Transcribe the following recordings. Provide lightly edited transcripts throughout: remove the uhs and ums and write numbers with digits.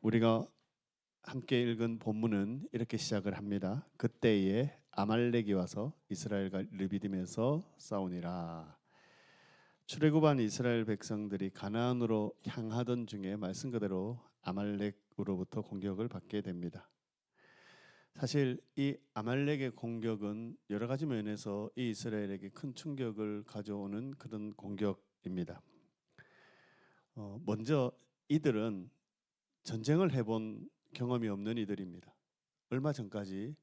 우리가 함께 읽은 본문은 이렇게 시작을 합니다. 그때에 아말렉이 와서 이스라엘과 르비딤에서 싸우니라. 출애굽한 이스라엘 백성들이 가나안으로 향하던 중에 말씀 그대로 아말렉으로부터 공격을 받게 됩니다. 사실 이 아말렉의 공격은 여러 가지 면에서 이 이스라엘에게 큰 충격을 가져오는 그런 공격입니다. 먼저 이들은 전쟁을 해본 경험이 없는 이들입니다. 얼마 전까지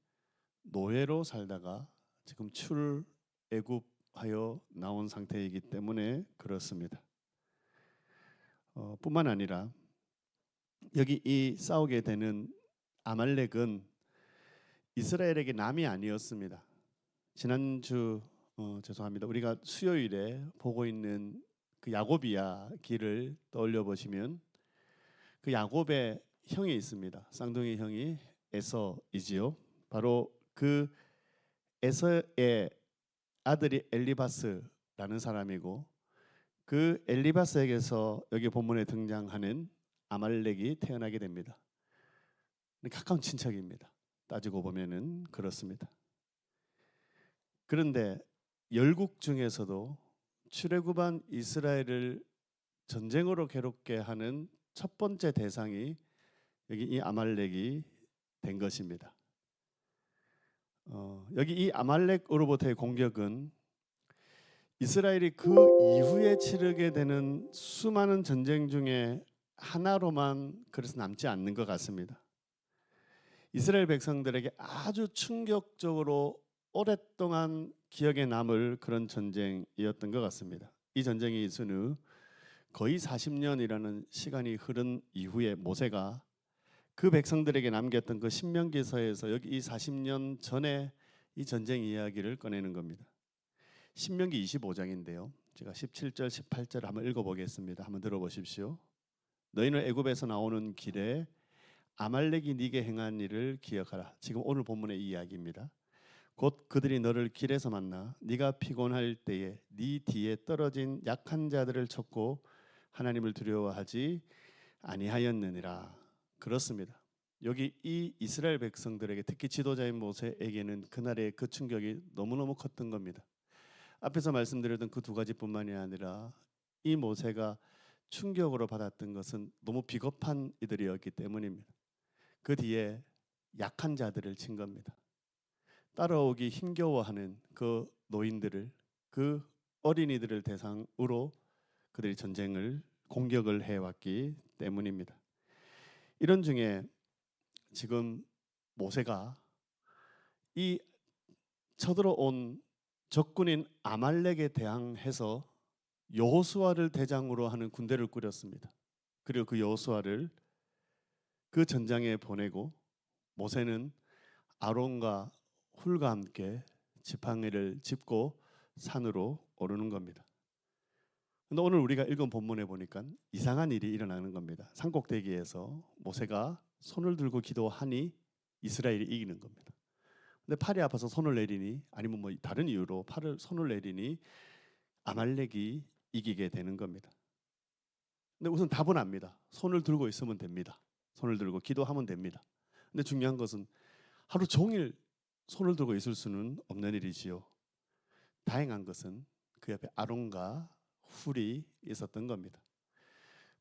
노예로 살다가 지금 출애굽하여 나온 상태이기 때문에 그렇습니다. 뿐만 아니라 여기 이 싸우게 되는 아말렉은 이스라엘에게 남이 아니었습니다. 지난주 죄송합니다. 우리가 수요일에 보고 있는 그 야고비야 길을 떠올려 보시면 그 야곱의 형이 있습니다. 쌍둥이 형이 에서이지요. 바로 그 에서의 아들이 엘리바스라는 사람이고 그 엘리바스에게서 여기 본문에 등장하는 아말렉이 태어나게 됩니다. 가까운 친척입니다. 따지고 보면은 그렇습니다. 그런데 열국 중에서도 출애굽한 이스라엘을 전쟁으로 괴롭게 하는 첫 번째 대상이 여기 이 아말렉이 된 것입니다. 여기 이 아말렉으로부터의 공격은 이스라엘이 그 이후에 치르게 되는 수많은 전쟁 중에 하나로만 그래서 남지 않는 것 같습니다. 이스라엘 백성들에게 아주 충격적으로 오랫동안 기억에 남을 그런 전쟁이었던 것 같습니다. 이 전쟁이 있은 후 거의 40년이라는 시간이 흐른 이후에 모세가 그 백성들에게 남겼던 그 신명기서에서 여기 이 40년 전에 이 전쟁 이야기를 꺼내는 겁니다. 신명기 25장인데요. 제가 17절, 18절 한번 읽어보겠습니다. 한번 들어보십시오. 너희는 애굽에서 나오는 길에 아말렉이 네게 행한 일을 기억하라. 지금 오늘 본문의 이야기입니다. 곧 그들이 너를 길에서 만나 네가 피곤할 때에 네 뒤에 떨어진 약한 자들을 쳤고 하나님을 두려워하지 아니하였느니라. 그렇습니다. 여기 이 이스라엘 백성들에게 특히 지도자인 모세에게는 그날의 그 충격이 너무너무 컸던 겁니다. 앞에서 말씀드렸던 그 두 가지뿐만이 아니라 이 모세가 충격으로 받았던 것은 너무 비겁한 이들이었기 때문입니다. 그 뒤에 약한 자들을 친 겁니다. 따라오기 힘겨워하는 그 노인들을, 그 어린이들을 대상으로 그들이 전쟁을 공격을 해왔기 때문입니다. 이런 중에 지금 모세가 이 쳐들어온 적군인 아말렉에 대항해서 여호수아를 대장으로 하는 군대를 꾸렸습니다. 그리고 그 여호수아를 그 전장에 보내고 모세는 아론과 훌과 함께 지팡이를 짚고 산으로 오르는 겁니다. 근데 오늘 우리가 읽은 본문에 보니까 이상한 일이 일어나는 겁니다. 산꼭대기에서 모세가 손을 들고 기도하니 이스라엘이 이기는 겁니다. 근데 팔이 아파서 손을 내리니 아니면 뭐 다른 이유로 손을 내리니 아말렉이 이기게 되는 겁니다. 근데 우선 답은 압니다. 손을 들고 있으면 됩니다. 손을 들고 기도하면 됩니다. 근데 중요한 것은 하루 종일 손을 들고 있을 수는 없는 일이지요. 다행한 것은 그 옆에 아론과 훌이 있었던 겁니다.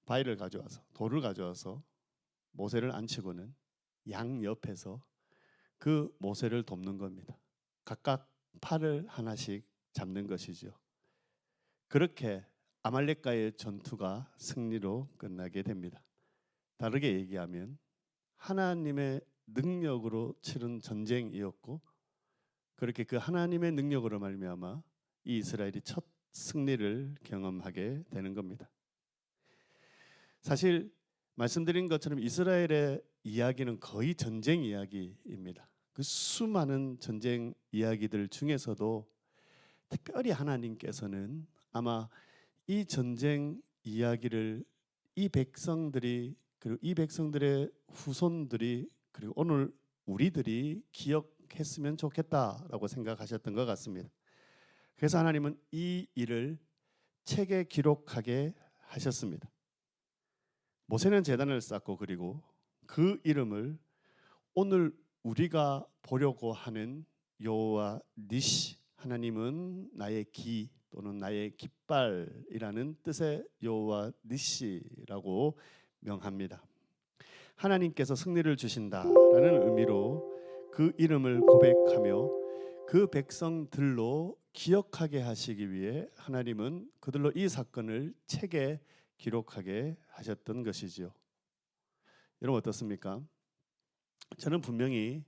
바위를 가져와서 돌을 가져와서 모세를 앉히고는 양 옆에서 그 모세를 돕는 겁니다. 각각 팔을 하나씩 잡는 것이죠. 그렇게 아말렉과의 전투가 승리로 끝나게 됩니다. 다르게 얘기하면 하나님의 능력으로 치른 전쟁이었고 그렇게 그 하나님의 능력으로 말미암아 이 이스라엘이 첫 승리를 경험하게 되는 겁니다. 사실 말씀드린 것처럼 이스라엘의 이야기는 거의 전쟁 이야기입니다. 그 수많은 전쟁 이야기들 중에서도 특별히 하나님께서는 아마 이 전쟁 이야기를 이 백성들이 그리고 이 백성들의 후손들이 그리고 오늘 우리들이 기억했으면 좋겠다라고 생각하셨던 것 같습니다. 그래서 하나님은 이 일을 책에 기록하게 하셨습니다. 모세는 제단을 쌓고 그리고 그 이름을 오늘 우리가 보려고 하는 여호와 니시, 하나님은 나의 기 또는 나의 깃발이라는 뜻의 여호와 니시라고 명합니다. 하나님께서 승리를 주신다라는 의미로 그 이름을 고백하며 그 백성들로 기억하게 하시기 위해 하나님은 그들로 이 사건을 책에 기록하게 하셨던 것이지요. 여러분 어떻습니까? 저는 분명히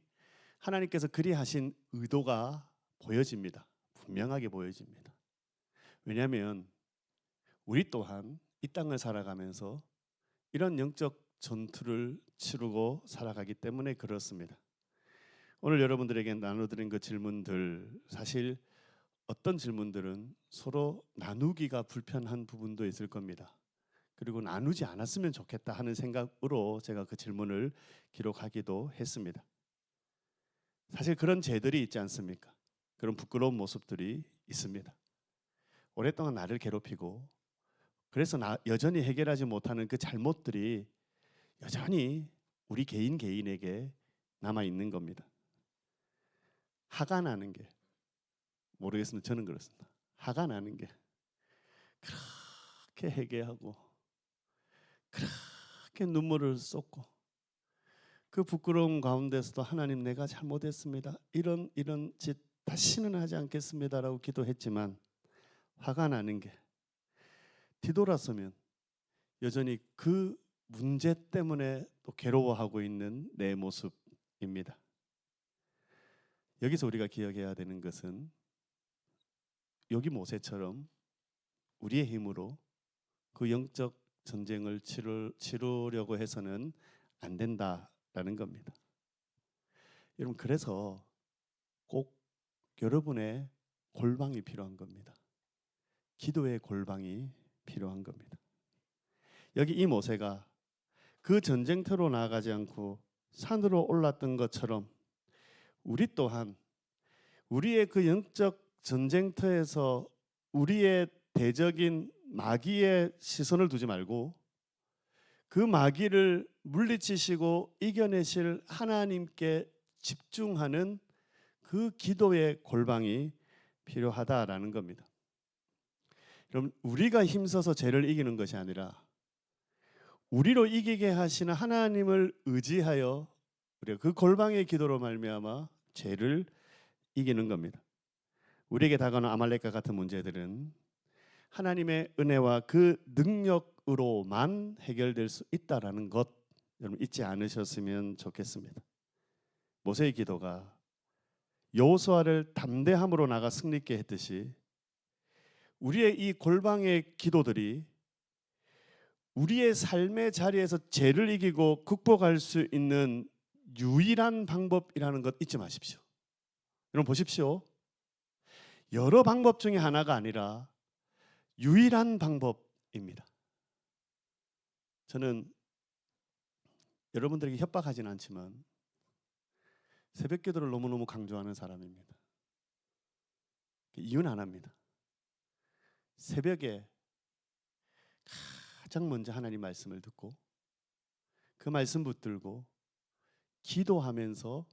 하나님께서 그리하신 의도가 보여집니다. 분명하게 보여집니다. 왜냐하면 우리 또한 이 땅을 살아가면서 이런 영적 전투를 치르고 살아가기 때문에 그렇습니다. 오늘 여러분들에게 나눠드린 그 질문들, 사실 어떤 질문들은 서로 나누기가 불편한 부분도 있을 겁니다. 그리고 나누지 않았으면 좋겠다 하는 생각으로 제가 그 질문을 기록하기도 했습니다. 사실 그런 죄들이 있지 않습니까? 그런 부끄러운 모습들이 있습니다. 오랫동안 나를 괴롭히고 그래서 여전히 해결하지 못하는 그 잘못들이 여전히 우리 개인에게 남아 있는 겁니다. 화가 나는 게, 모르겠습니다. 저는 그렇습니다. 화가 나는 게 그렇게 회개하고 그렇게 눈물을 쏟고 그 부끄러움 가운데서도 하나님 내가 잘못했습니다. 이런 짓 다시는 하지 않겠습니다라고 기도했지만 화가 나는 게 뒤돌아서면 여전히 그 문제 때문에 또 괴로워하고 있는 내 모습입니다. 여기서 우리가 기억해야 되는 것은 여기 모세처럼 우리의 힘으로 그 영적 전쟁을 치르려고 해서는 안 된다라는 겁니다. 여러분 그래서 꼭 여러분의 골방이 필요한 겁니다. 기도의 골방이 필요한 겁니다. 여기 이 모세가 그 전쟁터로 나아가지 않고 산으로 올랐던 것처럼 우리 또한 우리의 그 영적 전쟁터에서 우리의 대적인 마귀의 시선을 두지 말고 그 마귀를 물리치시고 이겨내실 하나님께 집중하는 그 기도의 골방이 필요하다라는 겁니다. 여러분 우리가 힘써서 죄를 이기는 것이 아니라 우리로 이기게 하시는 하나님을 의지하여 우리가 그 골방의 기도로 말미암아 죄를 이기는 겁니다. 우리에게 다가오는 아말렉과 같은 문제들은 하나님의 은혜와 그 능력으로만 해결될 수 있다라는 것 여러분 잊지 않으셨으면 좋겠습니다. 모세의 기도가 여호수아를 담대함으로 나가 승리케 했듯이 우리의 이 골방의 기도들이 우리의 삶의 자리에서 죄를 이기고 극복할 수 있는 유일한 방법이라는 것 잊지 마십시오. 여러분 보십시오. 여러 방법 중에 하나가 아니라 유일한 방법입니다. 저는 여러분들에게 협박하지는 않지만 새벽 기도를 너무너무 강조하는 사람입니다. 이유는 하나입니다. 새벽에 가장 먼저 하나님 말씀을 듣고 그 말씀 붙들고 기도하면서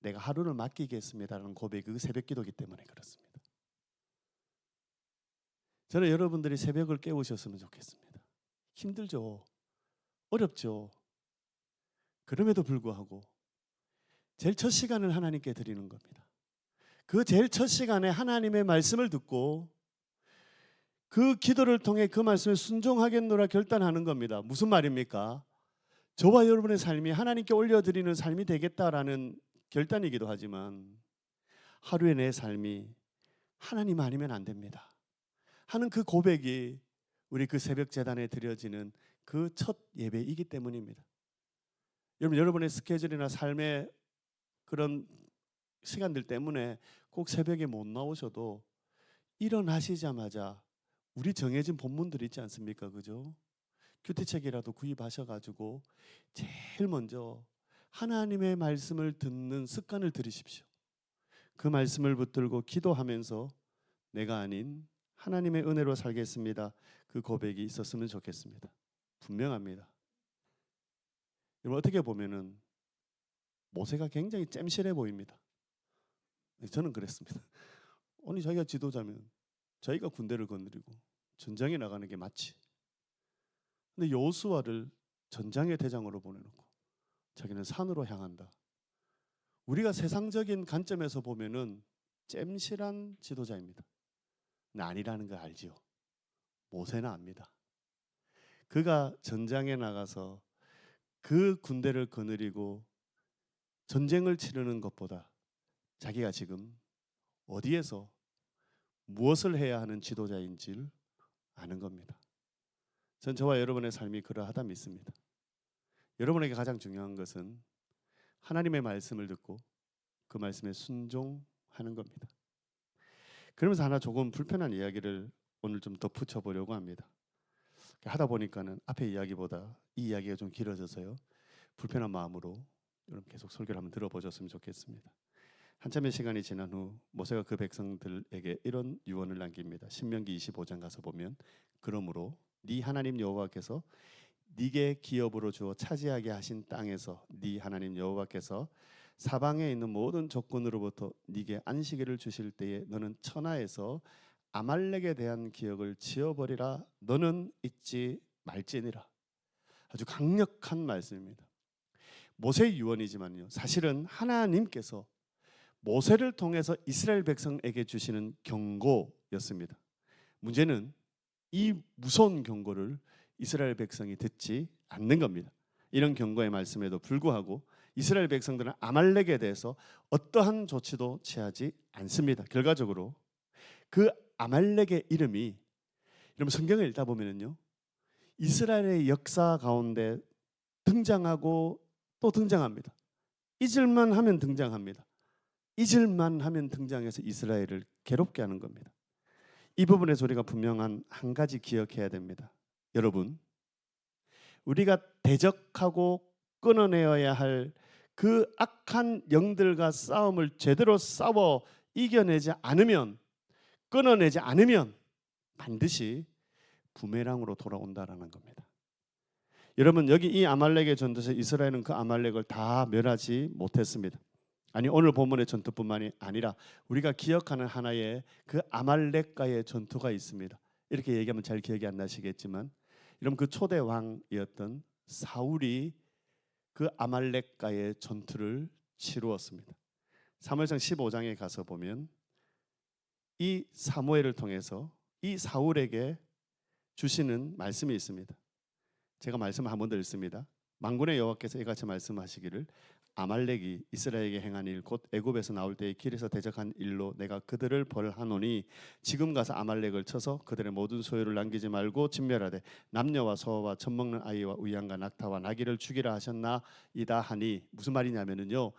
내가 하루를 맡기겠습니다라는 고백이 그 새벽 기도이기 때문에 그렇습니다. 저는 여러분들이 새벽을 깨우셨으면 좋겠습니다. 힘들죠. 어렵죠. 그럼에도 불구하고 제일 첫 시간을 하나님께 드리는 겁니다. 그 제일 첫 시간에 하나님의 말씀을 듣고 그 기도를 통해 그 말씀에 순종하겠노라 결단하는 겁니다. 무슨 말입니까? 저와 여러분의 삶이 하나님께 올려드리는 삶이 되겠다라는 결단이기도 하지만 하루의 내 삶이 하나님 아니면 안 됩니다 하는 그 고백이 우리 그 새벽 제단에 드려지는 그 첫 예배이기 때문입니다. 여러분의 스케줄이나 삶의 그런 시간들 때문에 꼭 새벽에 못 나오셔도 일어나시자마자 우리 정해진 본문들 있지 않습니까? 그죠? 큐티책이라도 구입하셔가지고 제일 먼저 하나님의 말씀을 듣는 습관을 들이십시오. 그 말씀을 붙들고 기도하면서 내가 아닌 하나님의 은혜로 살겠습니다. 그 고백이 있었으면 좋겠습니다. 분명합니다. 여러분 어떻게 보면은 모세가 굉장히 쨈실해 보입니다. 저는 그랬습니다. 아니 자기가 지도자면 자기가 군대를 건드리고 전장에 나가는 게 맞지. 근데 여호수아를 전장의 대장으로 보내놓고 자기는 산으로 향한다. 우리가 세상적인 관점에서 보면은 쨈실한 지도자입니다. 근데 아니라는 걸 알지요. 모세는 압니다. 그가 전장에 나가서 그 군대를 거느리고 전쟁을 치르는 것보다 자기가 지금 어디에서 무엇을 해야 하는 지도자인지를 아는 겁니다. 전 저와 여러분의 삶이 그러하다 믿습니다. 여러분에게 가장 중요한 것은 하나님의 말씀을 듣고 그 말씀에 순종하는 겁니다. 그러면서 하나 조금 불편한 이야기를 오늘 좀 덧붙여 보려고 합니다. 하다 보니까는 앞에 이야기보다 이 이야기가 좀 길어져서요. 불편한 마음으로 여러분 계속 설교를 한번 들어보셨으면 좋겠습니다. 한참의 시간이 지난 후 모세가 그 백성들에게 이런 유언을 남깁니다. 신명기 25장 가서 보면 그러므로 네 하나님 여호와께서 네게 기업으로 주어 차지하게 하신 땅에서 네 하나님 여호와께서 사방에 있는 모든 적군으로부터 네게 안식일을 주실 때에 너는 천하에서 아말렉에 대한 기억을 지워버리라. 너는 잊지 말지니라. 아주 강력한 말씀입니다. 모세의 유언이지만요, 사실은 하나님께서 모세를 통해서 이스라엘 백성에게 주시는 경고였습니다. 문제는 이 무서운 경고를 이스라엘 백성이 듣지 않는 겁니다. 이런 경고의 말씀에도 불구하고 이스라엘 백성들은 아말렉에 대해서 어떠한 조치도 취하지 않습니다. 결과적으로 그 아말렉의 이름이, 여러분 성경을 읽다 보면은요, 이스라엘의 역사 가운데 등장하고 또 등장합니다. 잊을만 하면 등장합니다. 잊을만 하면 등장해서 이스라엘을 괴롭게 하는 겁니다. 이 부분에서 우리가 분명한 한 가지 기억해야 됩니다. 여러분, 우리가 대적하고 끊어내어야 할 그 악한 영들과 싸움을 제대로 싸워 이겨내지 않으면, 끊어내지 않으면 반드시 부메랑으로 돌아온다라는 겁니다. 여러분, 여기 이 아말렉의 전투에서 이스라엘은 그 아말렉을 다 멸하지 못했습니다. 아니, 오늘 본문의 전투뿐만이 아니라 우리가 기억하는 하나의 그 아말렉과의 전투가 있습니다. 이렇게 얘기하면 잘 기억이 안 나시겠지만, 여러분 그 초대 왕이었던 사울이 그 아말렉과의 전투를 치루었습니다. 사무엘상 15장에 가서 보면 이 사무엘을 통해서 이 사울에게 주시는 말씀이 있습니다. 제가 말씀을 한 번 더 읽습니다. 만군의 여호와께서 이같이 말씀하시기를 아말렉이 이스라엘에게 행한 일 곧 애굽에서 나올 때의 길에서 대적한 일로 내가 그들을 벌하노니 지금 가서 아말렉을 쳐서 그들의 모든 소유를 남기지 말고 진멸하되 남녀와 소와 젖먹는 아이와 우양과 낙타와 나귀를 죽이라 하셨나이다 하니, 무슨 말이냐면요,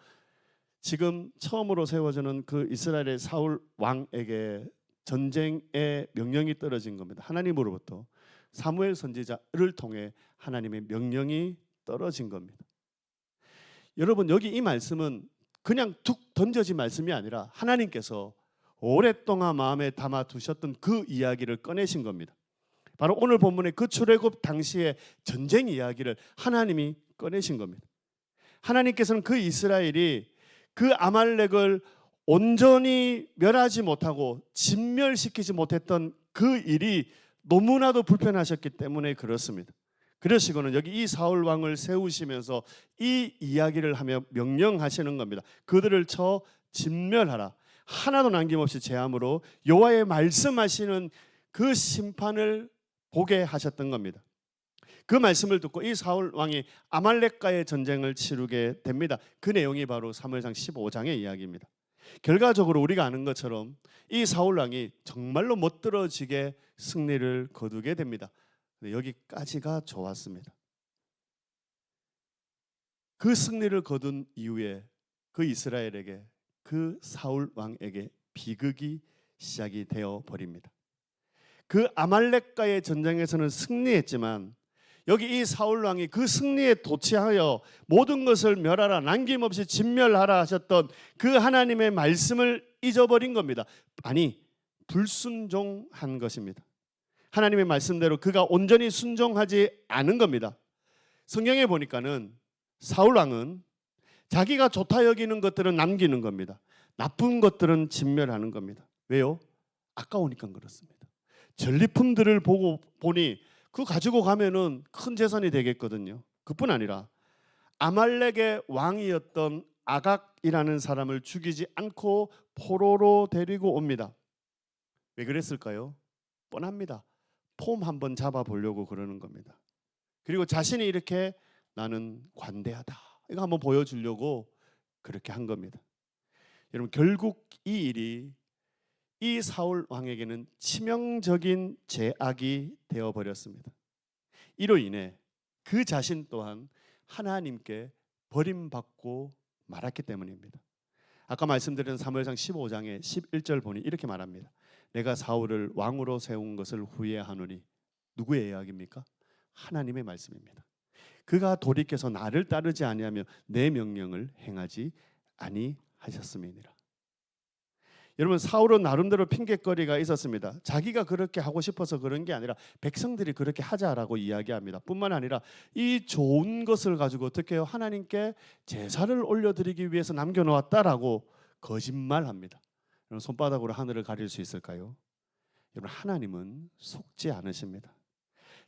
지금 처음으로 세워지는 그 이스라엘의 사울 왕에게 전쟁의 명령이 떨어진 겁니다. 하나님으로부터 사무엘 선지자를 통해 하나님의 명령이 떨어진 겁니다. 여러분, 여기 이 말씀은 그냥 툭 던져진 말씀이 아니라 하나님께서 오랫동안 마음에 담아 두셨던 그 이야기를 꺼내신 겁니다. 바로 오늘 본문의 그 출애굽 당시의 전쟁 이야기를 하나님이 꺼내신 겁니다. 하나님께서는 그 이스라엘이 그 아말렉을 온전히 멸하지 못하고 진멸시키지 못했던 그 일이 너무나도 불편하셨기 때문에 그렇습니다. 그러시고는 여기 이 사울 왕을 세우시면서 이 이야기를 하며 명령하시는 겁니다. 그들을 쳐 진멸하라. 하나도 남김없이 제함으로 여호와의 말씀하시는 그 심판을 보게 하셨던 겁니다. 그 말씀을 듣고 이 사울 왕이 아말렉과의 전쟁을 치르게 됩니다. 그 내용이 바로 사무엘상 15장의 이야기입니다. 결과적으로 우리가 아는 것처럼 이 사울 왕이 정말로 멋들어지게 승리를 거두게 됩니다. 여기까지가 좋았습니다. 그 승리를 거둔 이후에 그 이스라엘에게, 그 사울 왕에게 비극이 시작이 되어 버립니다. 그 아말렉과의 전쟁에서는 승리했지만 여기 이 사울 왕이 그 승리에 도취하여 모든 것을 멸하라, 남김없이 진멸하라 하셨던 그 하나님의 말씀을 잊어버린 겁니다. 아니, 불순종한 것입니다. 하나님의 말씀대로 그가 온전히 순종하지 않은 겁니다. 성경에 보니까는 사울 왕은 자기가 좋다 여기는 것들은 남기는 겁니다. 나쁜 것들은 진멸하는 겁니다. 왜요? 아까우니까 그렇습니다. 전리품들을 보고 보니 그거 가지고 가면은 큰 재산이 되겠거든요. 그뿐 아니라 아말렉의 왕이었던 아각이라는 사람을 죽이지 않고 포로로 데리고 옵니다. 왜 그랬을까요? 뻔합니다. 폼 한번 잡아보려고 그러는 겁니다. 그리고 자신이 이렇게 나는 관대하다 이거 한번 보여주려고 그렇게 한 겁니다. 여러분 결국 이 일이 이 사울 왕에게는 치명적인 죄악이 되어버렸습니다. 이로 인해 그 자신 또한 하나님께 버림받고 말았기 때문입니다. 아까 말씀드린 사무엘상 15장의 11절 보니 이렇게 말합니다. 내가 사울을 왕으로 세운 것을 후회하노니 누구의 이야기입니까? 하나님의 말씀입니다. 그가 돌이켜서 나를 따르지 아니하며 내 명령을 행하지 아니하셨음이니라. 여러분 사울은 나름대로 핑계거리가 있었습니다. 자기가 그렇게 하고 싶어서 그런 게 아니라 백성들이 그렇게 하자라고 이야기합니다. 뿐만 아니라 이 좋은 것을 가지고 어떻게 해요? 하나님께 제사를 올려드리기 위해서 남겨놓았다라고 거짓말합니다. 여러분 손바닥으로 하늘을 가릴 수 있을까요? 여러분 하나님은 속지 않으십니다.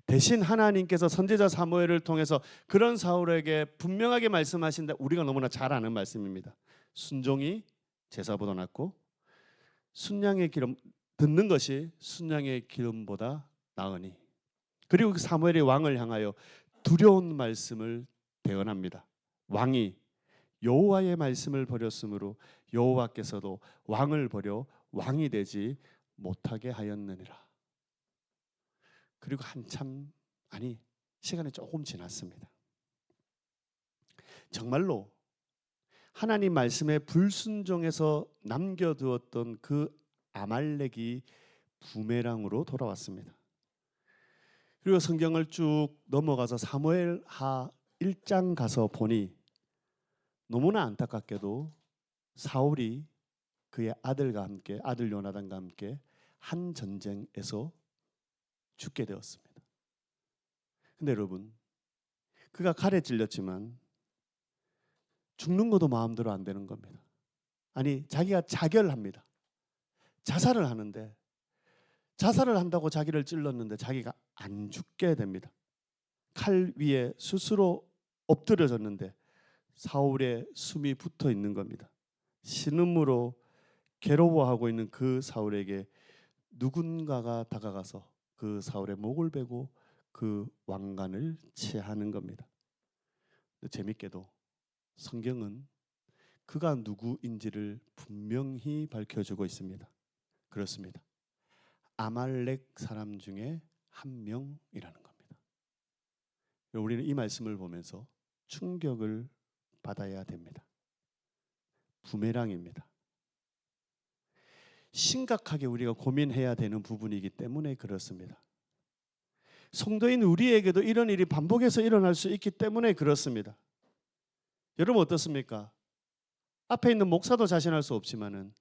대신 하나님께서 선지자 사무엘을 통해서 그런 사울에게 분명하게 말씀하신다. 우리가 너무나 잘 아는 말씀입니다. 순종이 제사보다 낫고 순양의 기름 듣는 것이 순양의 기름보다 나으니. 그리고 사무엘이 왕을 향하여 두려운 말씀을 대언합니다. 왕이 여호와의 말씀을 버렸으므로 여호와께서도 왕을 버려 왕이 되지 못하게 하였느니라. 그리고 한참 시간이 조금 지났습니다. 정말로 하나님 말씀에 불순종해서 남겨두었던 그 아말렉이 부메랑으로 돌아왔습니다. 그리고 성경을 쭉 넘어가서 사무엘하 1장 가서 보니 너무나 안타깝게도 사울이 그의 아들과 함께 아들 요나단과 함께 한 전쟁에서 죽게 되었습니다. 근데 여러분 그가 칼에 찔렸지만 죽는 것도 마음대로 안 되는 겁니다. 자기가 자결합니다. 자살을 하는데 자살을 한다고 자기를 찔렀는데 자기가 안 죽게 됩니다. 칼 위에 스스로 엎드려졌는데 사울의 숨이 붙어 있는 겁니다. 신음으로 괴로워하고 있는 그 사울에게 누군가가 다가가서 그 사울의 목을 베고 그 왕관을 취하는 겁니다. 재밌게도 성경은 그가 누구인지를 분명히 밝혀주고 있습니다. 그렇습니다. 아말렉 사람 중에 한 명이라는 겁니다. 우리는 이 말씀을 보면서 충격을 받아야 됩니다. 부메랑입니다. 심각하게 우리가 고민해야 되는 부분이기 때문에 그렇습니다. 성도인 우리에게도 이런 일이 반복해서 일어날 수 있기 때문에 그렇습니다. 여러분 어떻습니까? 앞에 있는 목사도 자신할 수 없지만은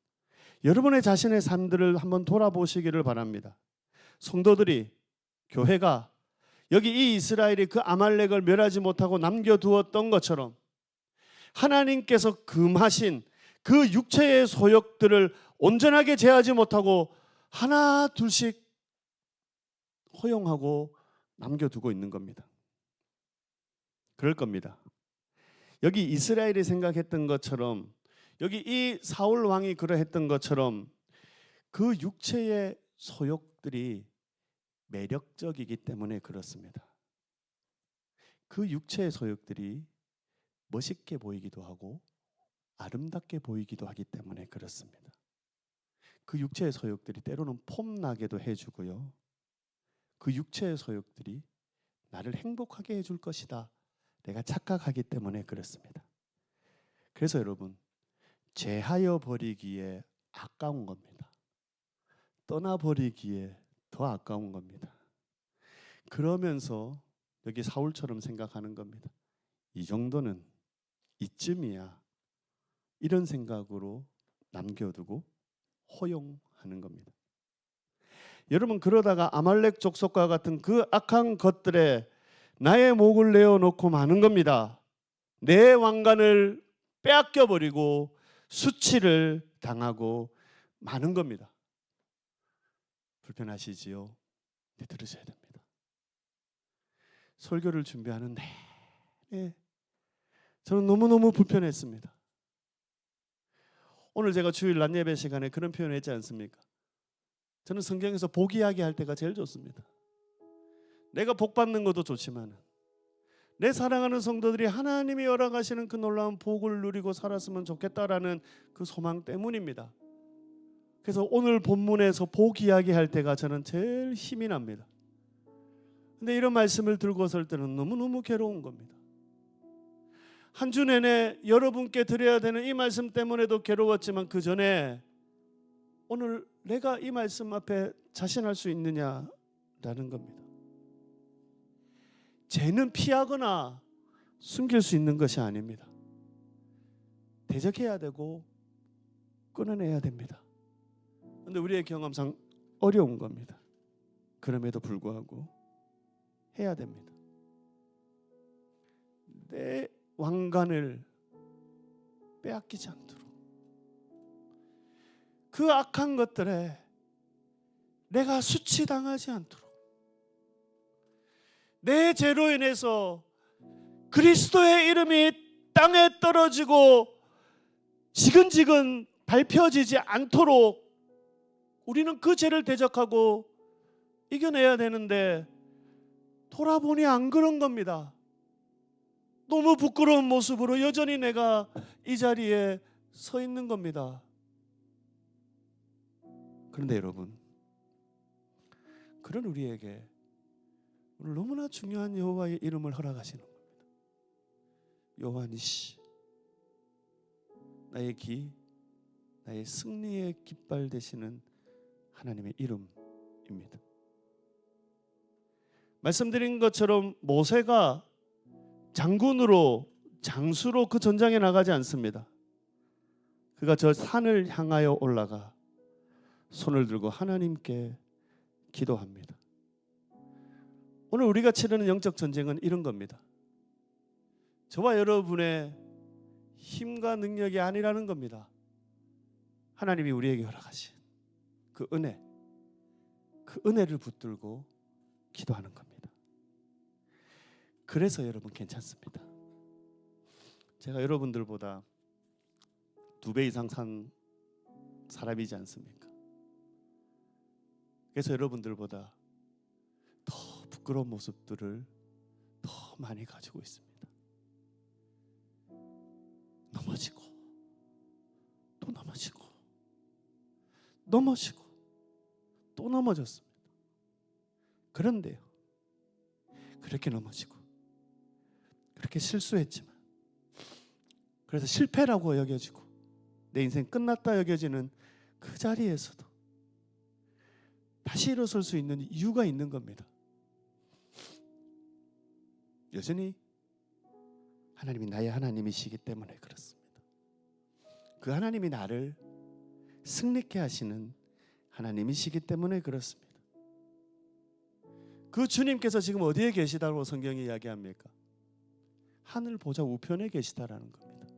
여러분의 자신의 삶들을 한번 돌아보시기를 바랍니다. 성도들이 교회가 여기 이 이스라엘이 그 아말렉을 멸하지 못하고 남겨두었던 것처럼 하나님께서 금하신 그 육체의 소욕들을 온전하게 제하지 못하고 하나 둘씩 허용하고 남겨두고 있는 겁니다. 그럴 겁니다. 여기 이스라엘이 생각했던 것처럼 여기 이 사울 왕이 그러했던 것처럼 그 육체의 소욕들이 매력적이기 때문에 그렇습니다. 그 육체의 소욕들이 멋있게 보이기도 하고 아름답게 보이기도 하기 때문에 그렇습니다. 그 육체의 소욕들이 때로는 폼나게도 해주고요. 그 육체의 소욕들이 나를 행복하게 해줄 것이다. 내가 착각하기 때문에 그렇습니다. 그래서 여러분 제하여 버리기에 아까운 겁니다. 떠나버리기에 더 아까운 겁니다. 그러면서 여기 사울처럼 생각하는 겁니다. 이 정도는 이쯤이야. 이런 생각으로 남겨두고 허용하는 겁니다. 여러분 그러다가 아말렉 족속과 같은 그 악한 것들에 나의 목을 내어놓고 마는 겁니다. 내 왕관을 빼앗겨 버리고 수치를 당하고 마는 겁니다. 불편하시지요? 네, 들으셔야 됩니다. 설교를 준비하는 내내 저는 너무너무 불편했습니다. 오늘 제가 주일 낮 예배 시간에 그런 표현을 했지 않습니까? 저는 성경에서 복 이야기할 때가 제일 좋습니다. 내가 복 받는 것도 좋지만 내 사랑하는 성도들이 하나님이 허락하시는 그 놀라운 복을 누리고 살았으면 좋겠다라는 그 소망 때문입니다. 그래서 오늘 본문에서 복 이야기할 때가 저는 제일 힘이 납니다. 근데 이런 말씀을 들고 설 때는 너무너무 괴로운 겁니다. 한 주 내내 여러분께 드려야 되는 이 말씀 때문에도 괴로웠지만 그 전에 오늘 내가 이 말씀 앞에 자신할 수 있느냐라는 겁니다. 죄는 피하거나 숨길 수 있는 것이 아닙니다. 대적해야 되고 끊어내야 됩니다. 그런데 우리의 경험상 어려운 겁니다. 그럼에도 불구하고 해야 됩니다. 내 왕관을 빼앗기지 않도록 그 악한 것들에 내가 수치당하지 않도록 내 죄로 인해서 그리스도의 이름이 땅에 떨어지고 지근지근 밟혀지지 않도록 우리는 그 죄를 대적하고 이겨내야 되는데 돌아보니 안 그런 겁니다. 너무 부끄러운 모습으로 여전히 내가 이 자리에 서 있는 겁니다. 그런데 여러분, 그런 우리에게 오늘 너무나 중요한 여호와의 이름을 허락하시는 겁니다. 여호와니시, 나의 기, 나의 승리의 깃발 되시는 하나님의 이름입니다. 말씀드린 것처럼 모세가 장군으로 장수로 그 전장에 나가지 않습니다. 그가 저 산을 향하여 올라가 손을 들고 하나님께 기도합니다. 오늘 우리가 치르는 영적 전쟁은 이런 겁니다. 저와 여러분의 힘과 능력이 아니라는 겁니다. 하나님이 우리에게 허락하신 그 은혜, 그 은혜를 붙들고 기도하는 겁니다. 그래서 여러분 괜찮습니다. 제가 여러분들보다 2배 이상 산 사람이지 않습니까? 그래서 여러분들보다 더 부끄러운 모습들을 더 많이 가지고 있습니다. 넘어지고 또 넘어지고 넘어지고 또 넘어졌습니다. 그런데요, 그렇게 넘어지고 그렇게 실수했지만, 그래서 실패라고 여겨지고 내 인생 끝났다 여겨지는 그 자리에서도 다시 일어설 수 있는 이유가 있는 겁니다. 여전히 하나님이 나의 하나님이시기 때문에 그렇습니다. 그 하나님이 나를 승리케 하시는 하나님이시기 때문에 그렇습니다. 그 주님께서 지금 어디에 계시다고 성경이 이야기합니까? 하늘 보좌 우편에 계시다라는 겁니다.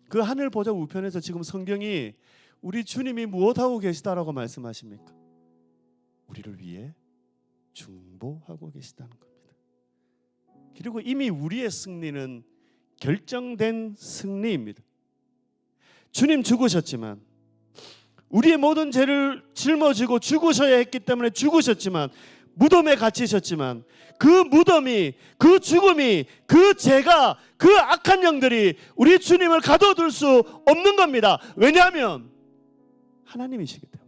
그 하늘 보좌 우편에서 지금 성경이 우리 주님이 무엇하고 계시다라고 말씀하십니까? 우리를 위해 중보하고 계시다는 겁니다. 그리고 이미 우리의 승리는 결정된 승리입니다. 주님 죽으셨지만, 우리의 모든 죄를 짊어지고 죽으셔야 했기 때문에 죽으셨지만, 무덤에 갇히셨지만, 그 무덤이, 그 죽음이, 그 죄가, 그 악한 영들이 우리 주님을 가둬둘 수 없는 겁니다. 왜냐하면 하나님이시기 때문입니다.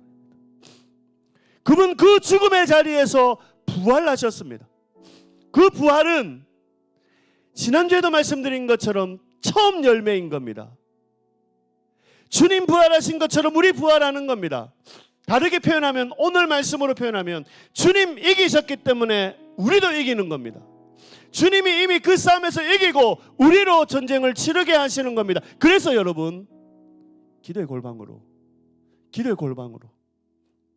그분 그 죽음의 자리에서 부활하셨습니다. 그 부활은 지난주에도 말씀드린 것처럼 처음 열매인 겁니다. 주님 부활하신 것처럼 우리 부활하는 겁니다. 다르게 표현하면, 오늘 말씀으로 표현하면, 주님 이기셨기 때문에 우리도 이기는 겁니다. 주님이 이미 그 싸움에서 이기고 우리로 전쟁을 치르게 하시는 겁니다. 그래서 여러분, 기도의 골방으로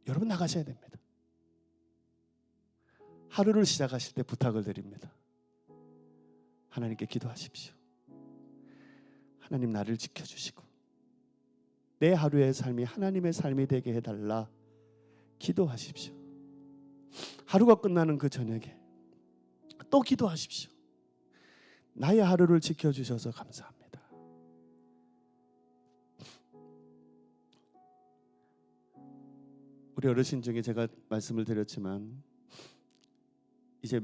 여러분 나가셔야 됩니다. 하루를 시작하실 때 부탁을 드립니다. 하나님께 기도하십시오. 하나님 나를 지켜주시고 내 하루의 삶이 하나님의 삶이 되게 해달라 기도하십시오. 하루가 끝나는 그 저녁에 또 기도하십시오. 나의 하루를 지켜주셔서 감사합니다. 우리 어르신 중에 제가 말씀을 드렸지만 이제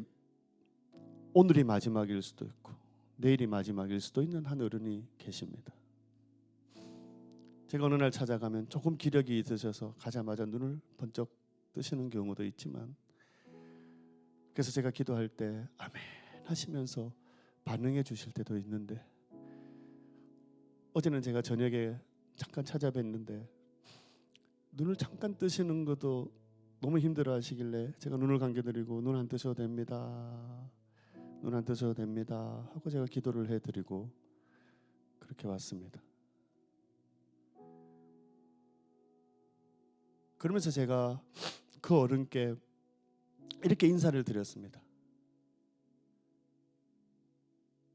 오늘이 마지막일 수도 있고 내일이 마지막일 수도 있는 한 어른이 계십니다. 제가 어느 날 찾아가면 조금 기력이 있으셔서 가자마자 눈을 번쩍 뜨시는 경우도 있지만, 그래서 제가 기도할 때 아멘 하시면서 반응해 주실 때도 있는데, 어제는 제가 저녁에 잠깐 찾아뵀는데 눈을 잠깐 뜨시는 것도 너무 힘들어 하시길래 제가 눈을 감겨드리고 눈 안 뜨셔도 됩니다, 눈 안 뜨셔도 됩니다 하고 제가 기도를 해드리고 그렇게 왔습니다. 그러면서 제가 그 어른께 이렇게 인사를 드렸습니다.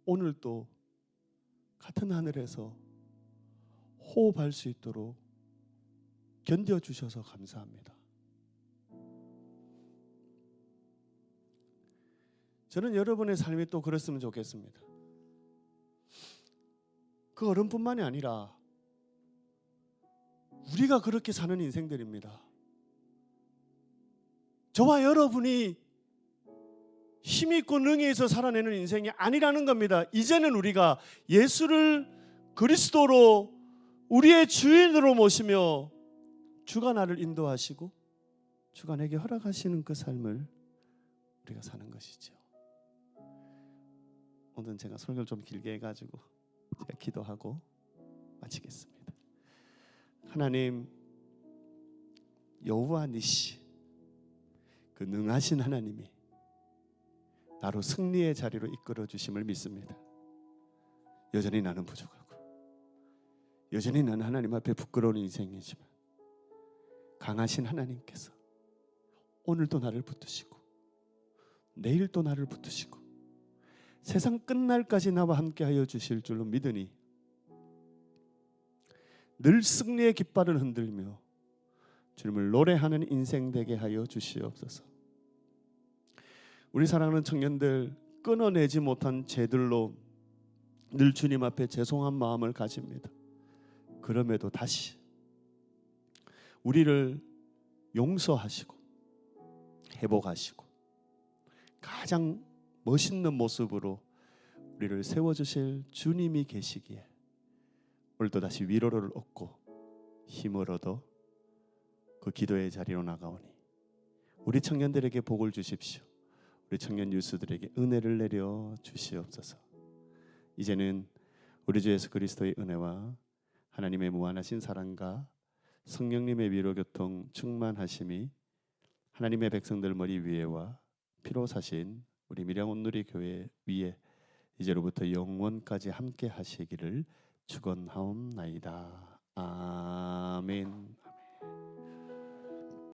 오늘도 같은 하늘에서 호흡할 수 있도록 견뎌주셔서 감사합니다. 저는 여러분의 삶이 또 그랬으면 좋겠습니다. 그 어른뿐만이 아니라 우리가 그렇게 사는 인생들입니다. 저와 여러분이 힘있고 능히 있어 살아내는 인생이 아니라는 겁니다. 이제는 우리가 예수를 그리스도로 우리의 주인으로 모시며 주가 나를 인도하시고 주가 내게 허락하시는 그 삶을 우리가 사는 것이죠. 오늘 제가 설교를 좀 길게 해가지고 제가 기도하고 마치겠습니다. 하나님, 여호와 니시, 그 능하신 하나님이 나로 승리의 자리로 이끌어 주심을 믿습니다. 여전히 나는 부족하고 여전히 나는 하나님 앞에 부끄러운 인생이지만 강하신 하나님께서 오늘도 나를 붙드시고 내일도 나를 붙드시고 세상 끝날까지 나와 함께하여 주실 줄로 믿으니 늘 승리의 깃발을 흔들며 주님을 노래하는 인생 되게 하여 주시옵소서. 우리 사랑하는 청년들, 끊어내지 못한 죄들로 늘 주님 앞에 죄송한 마음을 가집니다. 그럼에도 다시 우리를 용서하시고 회복하시고 가장 멋있는 모습으로 우리를 세워주실 주님이 계시기에 오늘도 다시 위로를 얻고 힘을 얻어 그 기도의 자리로 나가오니 우리 청년들에게 복을 주십시오. 우리 청년 유수들에게 은혜를 내려 주시옵소서. 이제는 우리 주 예수 그리스도의 은혜와 하나님의 무한하신 사랑과 성령님의 위로 교통 충만하심이 하나님의 백성들 머리 위에와 피로 사신 우리 밀양 온누리 교회 위에 이제로부터 영원까지 함께 하시기를 축원하옵나이다. 아멘.